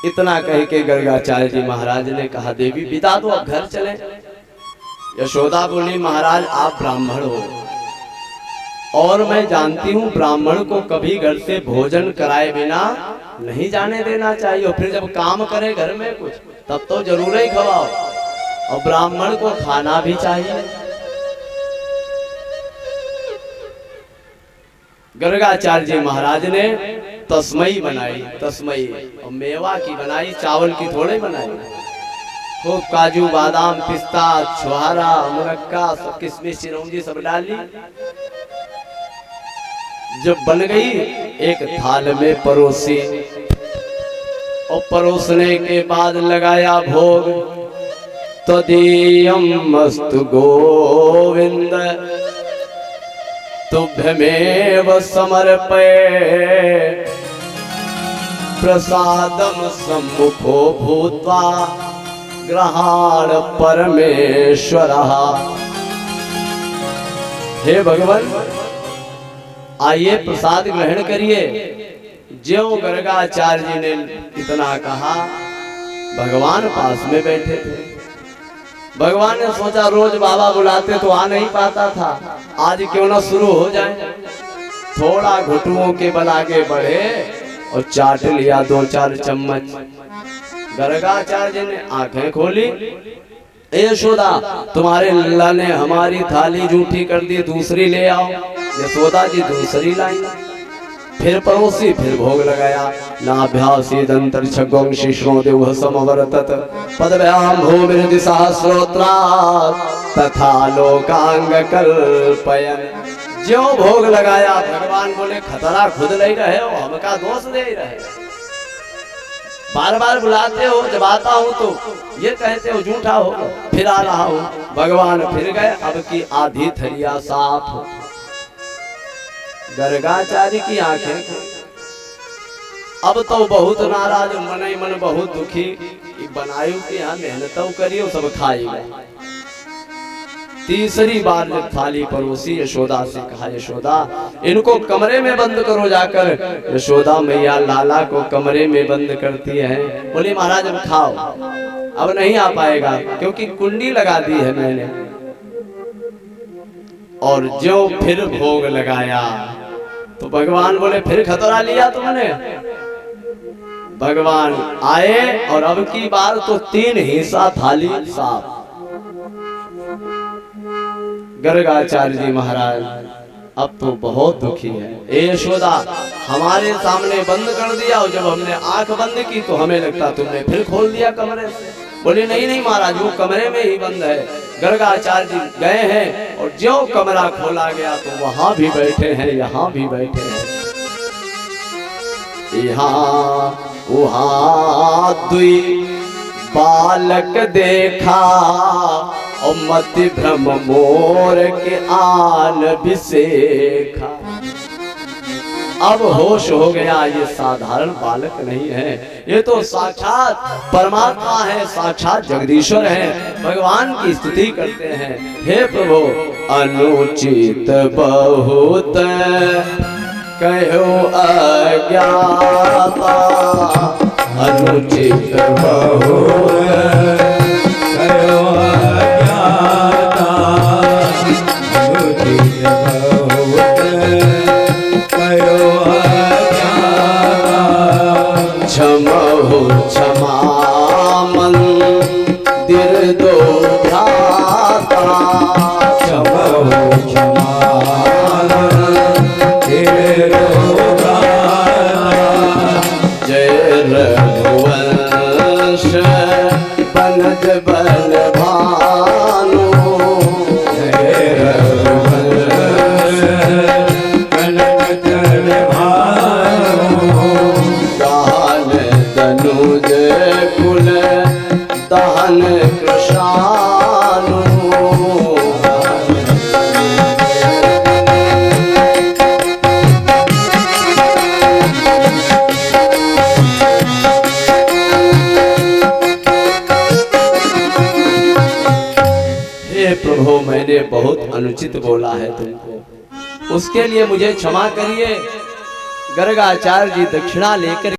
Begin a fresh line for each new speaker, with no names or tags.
इतना कह के गर्गाचार्य जी महाराज ने कहा देवी पिता तो अब घर चले। यशोदा बोली महाराज आप ब्राह्मण हो और मैं जानती हूँ ब्राह्मण को कभी घर से भोजन कराए बिना नहीं जाने देना चाहिए, और फिर जब काम करे घर में कुछ तब तो जरूर ही खवाओ, और ब्राह्मण को खाना भी चाहिए। गर्गाचार्य जी महाराज ने तस्मई बनाई, तस्मई और मेवा की बनाई, चावल की थोड़े बनाई। खूब काजू बादाम पिस्ता छुहारा मुनक्का सब किशमिश चिरौंजी सब डाली। जब बन गई एक थाल में परोसी, और परोसने के बाद लगाया भोग। तदीयमस्तु गोविंद तुभ्यमेव समर्पये प्रसादम सम्मुखो भूत्वा ग्रहाण परमेश्वरः। हे भगवान आइए प्रसाद ग्रहण करिए। ज्यों गर्गाचार्य जी ने इतना कहा भगवान पास में बैठे थे। भगवान ने सोचा रोज बाबा बुलाते तो आ नहीं पाता था, आज क्यों ना शुरू हो जाए। थोड़ा घुटुओं के बल आगे बढ़े और चाट लिया 2-4 चम्मच। गर्गाचार्य जी ने आंखें खोली, यशोदा तुम्हारे लल्ला ने हमारी थाली जूठी कर दी, दूसरी ले आओ। यशोदा जी दूसरी लाई, फिर परोसी, फिर भोग लगाया। नाभ्यासी दंतर छगों शिश्रो देव समवर्तत पदव्याम भूमिर्दि सहस्रोत्रा तथा लोकांग कल्पयन। जो भोग लगाया भगवान बोले खतरा खुद नहीं रहे हो, हमका दोष दे रहे। बार बार बुलाते हो, जब आता हूँ तो ये कहते हो झूठा हो, फिर आ रहा हूँ। भगवान फिर गए, अब की आधी थरिया साफ हो। गर्गाचार्य की आंखें अब तो बहुत नाराज, मन ही मन बहुत दुखी। बनायु के यहाँ मेहनत करियो सब खाएगा। तीसरी बार जब थाली परोसी यशोदा से कहा यशोदा इनको कमरे में बंद करो जाकर। यशोदा मैया लाला को कमरे में बंद करती है। बोली महाराज अब खाओ, अब नहीं आ पाएगा क्योंकि कुंडी लगा दी है मैंने। और जो फिर भोग लगाया तो भगवान बोले फिर खतरा लिया तुमने। भगवान आए और अब की बार तो 3 हिस्सा थाली साफ। गर्गाचार्य जी महाराज अब तो बहुत दुखी है। यशोदा हमारे सामने बंद कर दिया, और जब हमने आंख बंद की तो हमें लगता तुमने फिर खोल दिया कमरे से। बोले नहीं नहीं महाराज वो कमरे में ही बंद है। गर्गाचार्य जी गए हैं और जो कमरा खोला गया तो वहां भी बैठे हैं, यहाँ भी बैठे हैं। यहाँ वहाँ दुई बालक देखा और मति भ्रम मोर के आन बिसेखा। अब होश हो गया, ये साधारण बालक नहीं है, ये तो साक्षात परमात्मा है, साक्षात जगदीश्वर है। भगवान की स्तुति करते हैं। हे प्रभु अनुचित बहुत कहो अज्ञाता, अनुचित बहुत कहो अज्ञाता, अनुचित बहुत कहो अज्ञाता। क्षमहु क्षमा मंदिर दो भ्राता, क्षमहु क्षमा मंदिर दो भ्राता। जय रघुवंश बनज बल भानु, जय रघुवंश बनज बल भानु। गान तनुज कुल दहन कृशानु। प्रभु मैंने बहुत अनुचित बोला है तुमको, उसके लिए मुझे क्षमा करिए। गर्गाचार्य जी दक्षिणा लेकर